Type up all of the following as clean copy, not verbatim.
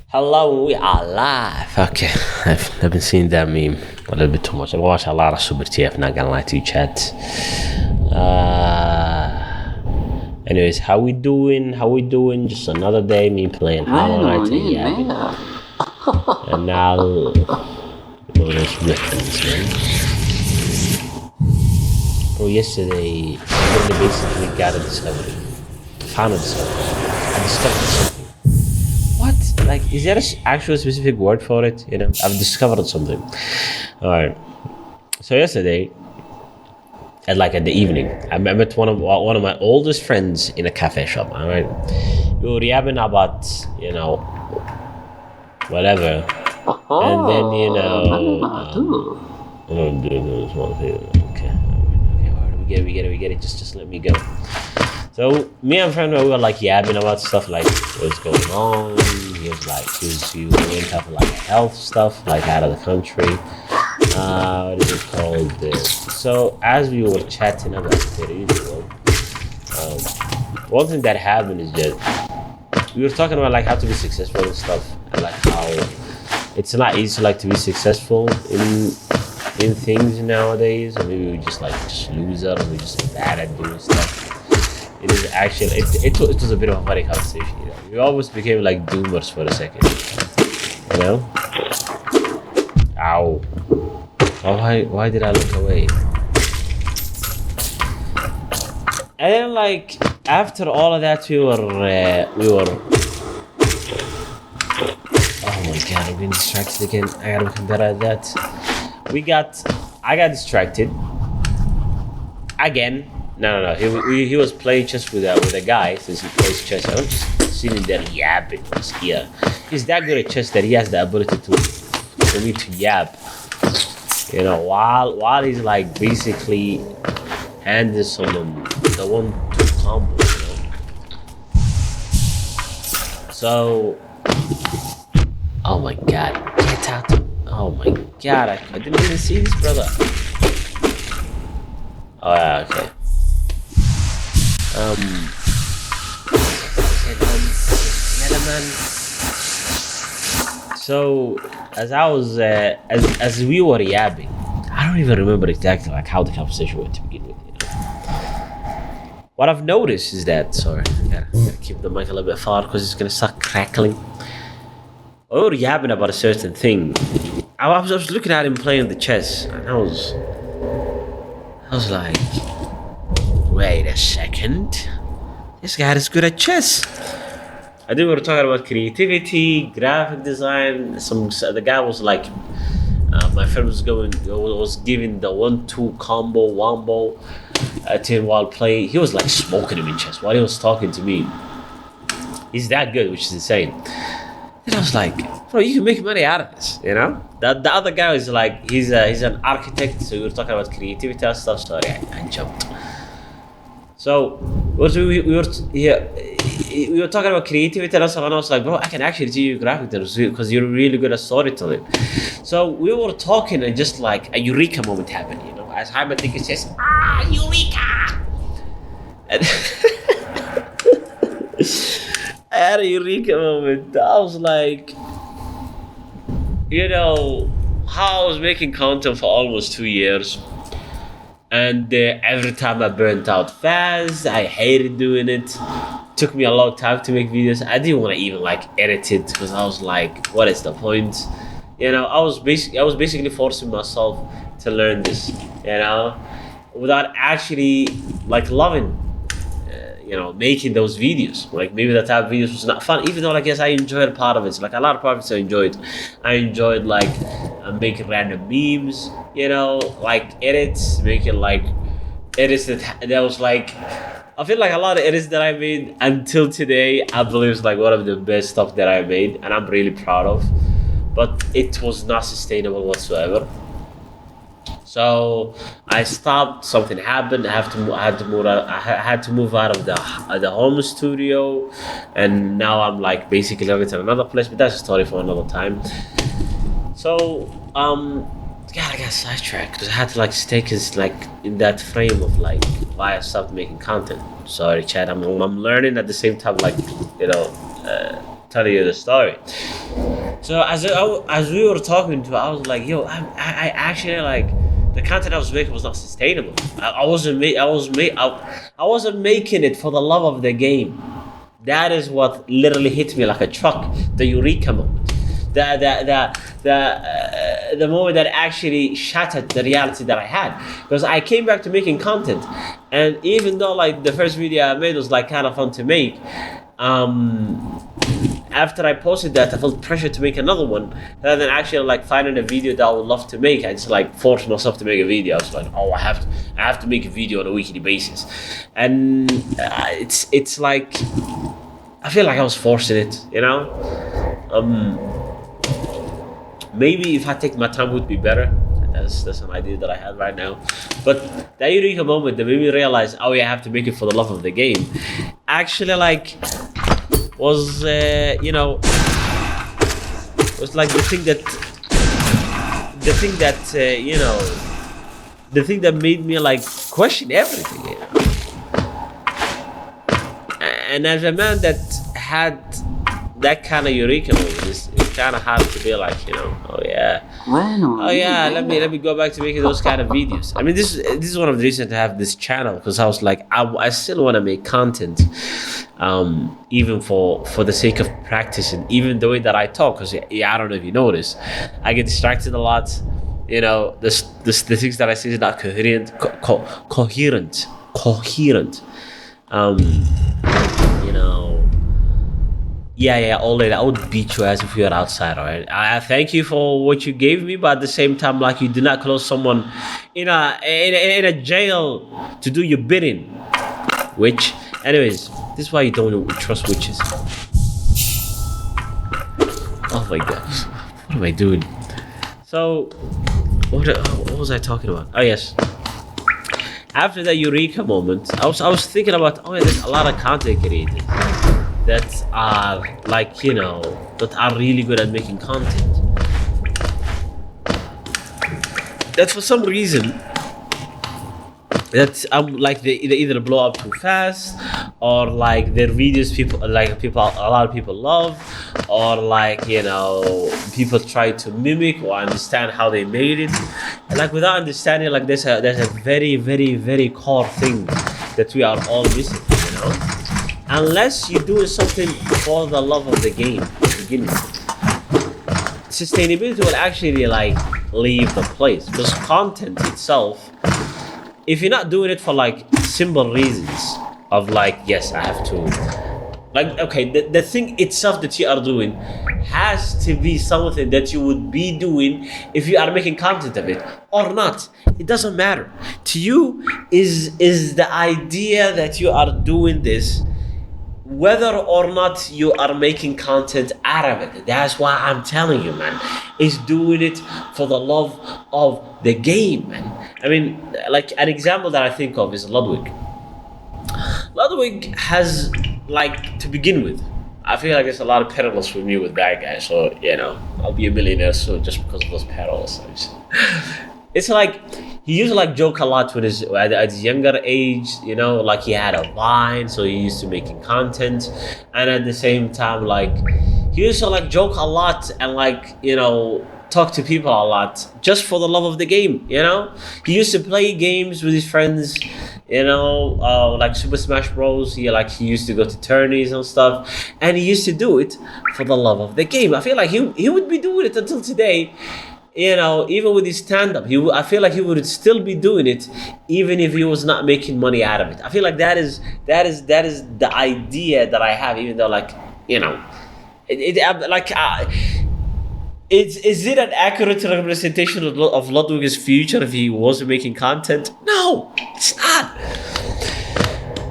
Hello, we are live. Okay, I've been seeing that meme a little bit too much. I watch a lot of Super TF, not gonna lie to you, chat. Anyways, how we doing? How we doing? Just another day, me playing Hollow Knight and yeah. And now, those weapons, man. Bro, yesterday, I really basically got a discovery. Found a discovery. I discovered something. What? Like, is there an actual specific word for it? You know, I've discovered something. All right. So yesterday, at the evening, I met one of my oldest friends in a cafe shop. All right. We were yapping about whatever, and then I'm doing this one here. Okay. We get it. Just let me go. So me and friend, we were like yapping about stuff like what's going on. He was like, he was going to like health stuff, like out of the country. What is it called? So as we were chatting about it, one thing that happened is that we were talking about like how to be successful and stuff, and like how it's not easy like to be successful in things nowadays, or maybe we just lose it, or we're just bad at doing stuff. It is actually it was a bit of a funny conversation. You know, we almost became like doomers for a second. You know? Ow! Oh, why did I look away? And then like after all of that, we were. Oh my god! I'm getting distracted again. I gotta become better at that. I got distracted again. No. He was playing chess with a guy since he plays chess. I was just sitting there yapping in his ear. He's that good at chess that he has the ability for me to yap. You know, while he's like basically handing someone the 1-2 combo. You know? So, oh my god, get out! Oh my god, I didn't even see this, brother. Oh yeah, okay. So as I was as we were yapping, I don't even remember exactly like how the conversation went to begin with. You know? What I've noticed is that I gotta keep the mic a little bit far because it's gonna start crackling. We were yapping about a certain thing. I was looking at him playing the chess, and I was like, wait a second, this guy is good at chess. I think we were talking about creativity, graphic design. The guy was like, my friend was giving the 1-2 combo wombo to him while playing. He was like smoking him in chess while he was talking to me. He's that good, which is insane. And I was like, bro, you can make money out of this, you know? The other guy is like, he's an architect, so we were talking about creativity and stuff. Sorry, I jumped. So we were talking about creativity and stuff, and I was like, bro, I can actually do you graphic design because you're really good at storytelling. So we were talking, and just like a eureka moment happened, you know, as Hyman Thinker says, eureka! And I had a eureka moment. I was like, you know, how I was making content for almost 2 years. And every time I burnt out fast. I hated doing it. Took me a long time to make videos. I didn't want to even like edit it because I was like, what is the point? You know, I was basically forcing myself to learn this, you know, without actually like loving making those videos. Like maybe that type of videos was not fun, even though like yes, I enjoyed part of it. So, like a lot of parts I enjoyed like making random memes, you know, like edits, making like edits that was like, I feel like a lot of edits that I made until today, I believe is like one of the best stuff that I made, and I'm really proud of. But it was not sustainable whatsoever. So I stopped. Something happened. I had to move out of the home studio, and now I'm like basically living in another place. But that's a story for another time. So God, I got sidetracked because I had to like stay in that frame of like why I stopped making content. Sorry, Chad. I'm learning at the same time, like telling you the story. So as we were talking to, I was like, yo, I actually like the content I was making was not sustainable. I wasn't making it for the love of the game. That is what literally hit me like a truck. The eureka moment. The moment that actually shattered the reality that I had, because I came back to making content, and even though like the first video I made was like kind of fun to make, after I posted that, I felt pressure to make another one, rather than actually like finding a video that I would love to make. I just like forced myself to make a video. I was like, oh, I have to make a video on a weekly basis, and it's like I feel like I was forcing it, you know. Maybe if I take my time, it would be better. That's an idea that I had right now. But that eureka moment that made me realize, oh yeah, I have to make it for the love of the game, actually like was was like the thing that made me like question everything, you know. And as a man that had that kind of eureka moment, it's kind of hard to be like, you know, oh yeah, let me go back to making those kind of videos. I mean, this is one of the reasons to have this channel, because I was like, I still want to make content, even for the sake of practicing, even the way that I talk, because yeah, I don't know if you notice, I get distracted a lot. You know, the things that I say is not coherent. You know. Yeah, all that. I would beat you as if you were outside, alright? I thank you for what you gave me, but at the same time, like, you do not close someone in a jail to do your bidding. Which, anyways, this is why you don't trust witches. Oh my gosh, what am I doing? So, what was I talking about? Oh yes. After that eureka moment, I was thinking about, oh yeah, there's a lot of content creators that are like, you know, that are really good at making content, that for some reason that like they either blow up too fast, or like their videos a lot of people love, or like, you know, people try to mimic or understand how they made it, and like without understanding, like there's a very, very, very core thing that we are all missing, you know. Unless you're doing something for the love of the game to begin with, sustainability will actually like leave the place, because content itself, if you're not doing it for like simple reasons of like, yes, I have to, like, okay, the thing itself that you are doing has to be something that you would be doing if you are making content of it or not. It doesn't matter to you. Is the idea that you are doing this, whether or not you are making content out of it. That's why I'm telling you, man, is doing it for the love of the game, man. I mean, like an example that I think of is Ludwig. Ludwig has, like, to begin with, I feel like there's a lot of parallels with me with that guy. So, you know, I'll be a millionaire soon just because of those parallels. It's like, he used to like joke a lot at his younger age, you know, like he had a Vine, so he used to making content, and at the same time, like, he used to like joke a lot and like, you know, talk to people a lot just for the love of the game, you know. He used to play games with his friends, you know, like Super Smash Bros. He used to go to tourneys and stuff, and he used to do it for the love of the game. I feel like he would be doing it until today. You know, even with his stand-up, I feel like he would still be doing it, even if he was not making money out of it. I feel like that is the idea that I have, even though, like, you know, is it an accurate representation of Ludwig's future if he wasn't making content? No, it's not.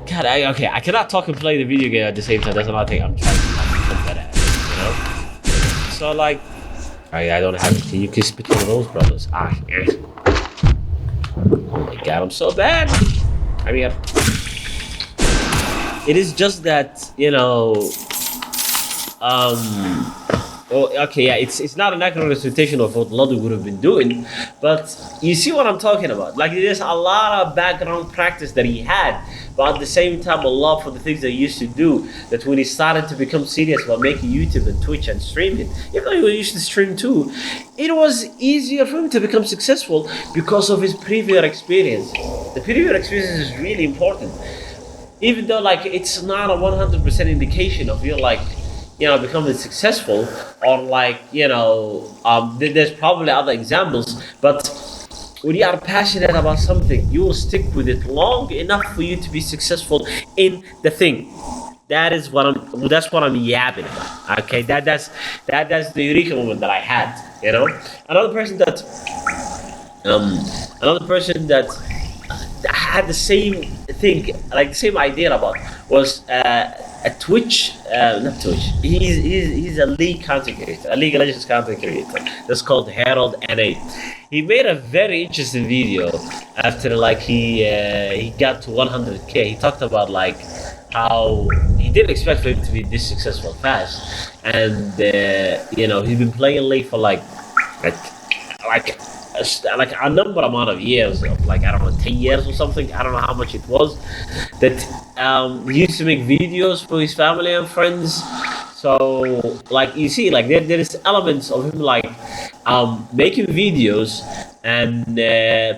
God, I cannot talk and play the video game at the same time. That's another thing I'm trying to put that at, you know. So like, I don't have it. You can spit one of those, brothers. Oh my God, I'm so bad. I mean, it is just that, you know. Well, okay, yeah, it's not an accurate representation of what Ludwig would have been doing, but But you see what I'm talking about? Like there's a lot of background practice that he had, but at the same time a love for the things that he used to do. That when he started to become serious about making YouTube and Twitch and streaming, even though he used to stream too, it was easier for him to become successful because of his previous experience. The previous experience is really important, even though like it's not a 100% indication of you like becoming successful, or like there's probably other examples, but when you are passionate about something, you will stick with it long enough for you to be successful in the thing. That's what I'm yapping about. Okay, that's the eureka moment that I had. Another person that had the same thing, like the same idea about, was a Twitch, not Twitch. He's a League content creator, a League of Legends content creator. That's called Harold NA. He made a very interesting video after like he got to 100K. He talked about like how he didn't expect for him to be this successful fast, and he's been playing League for like a number amount of years, of like I don't know, 10 years or something. I don't know how much it was. That he used to make videos for his family and friends. So like you see, like there is elements of him like making videos and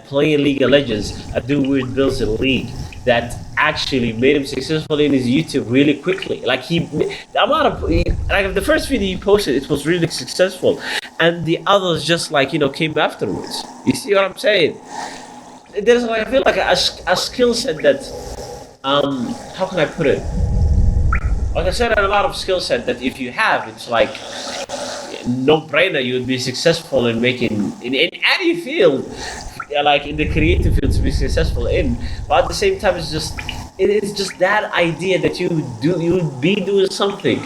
playing League of Legends and doing weird builds in League that actually made him successful in his YouTube really quickly. Like the first video he posted, it was really successful, and the others just like came afterwards. You see what I'm saying? There's like, I feel like a skill set that how can I put it? Like I said, a lot of skill set that if you have, it's like no brainer you would be successful in making in any field, like in the creative field, to be successful in. But at the same time, it's just that idea that you would be doing something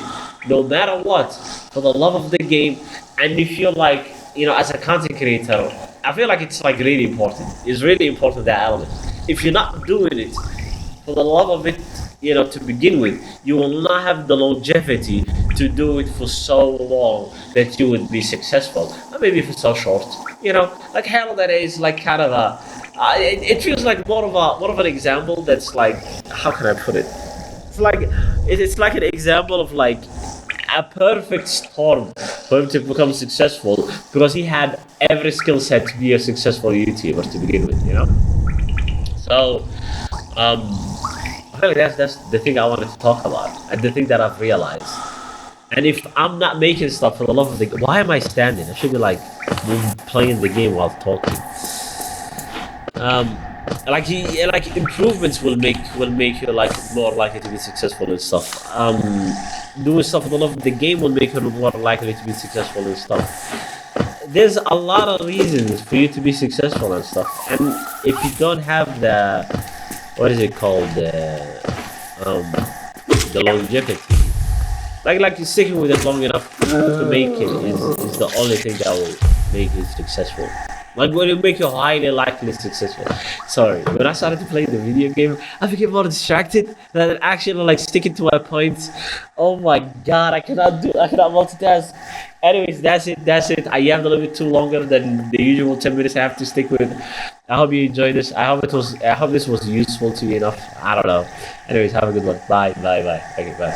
no matter what for the love of the game. And if you're like as a content creator, I feel like it's like really important. It's really important, that element. If you're not doing it for the love of it, to begin with, you will not have the longevity to do it for so long that you would be successful. Or maybe for so short. Like Harold, that is like kind of a. It feels like more of an example that's like, how can I put it? It's like an example of like a perfect storm for him to become successful, because he had every skill set to be a successful YouTuber to begin with. So I feel like that's the thing I wanted to talk about, and the thing that I've realized. And if I'm not making stuff for the love of the game, why am I standing? I should be like playing the game while talking. Like improvements will make you like more likely to be successful and stuff. Doing stuff for the love of the game will make you more likely to be successful and stuff. There's a lot of reasons for you to be successful and stuff, and if you don't have the what is it called, the longevity, like sticking with it long enough to make it is the only thing that will make you successful. Like when it make you highly likely successful. Sorry, when I started to play the video game, I became more distracted than actually like sticking to my points. Oh my god, I cannot multitask. Anyways, that's it. I yapped a little bit too longer than the usual 10 minutes I have to stick with. I hope you enjoyed this. I hope this was useful to you enough. I don't know. Anyways, have a good one. Bye. Okay, bye.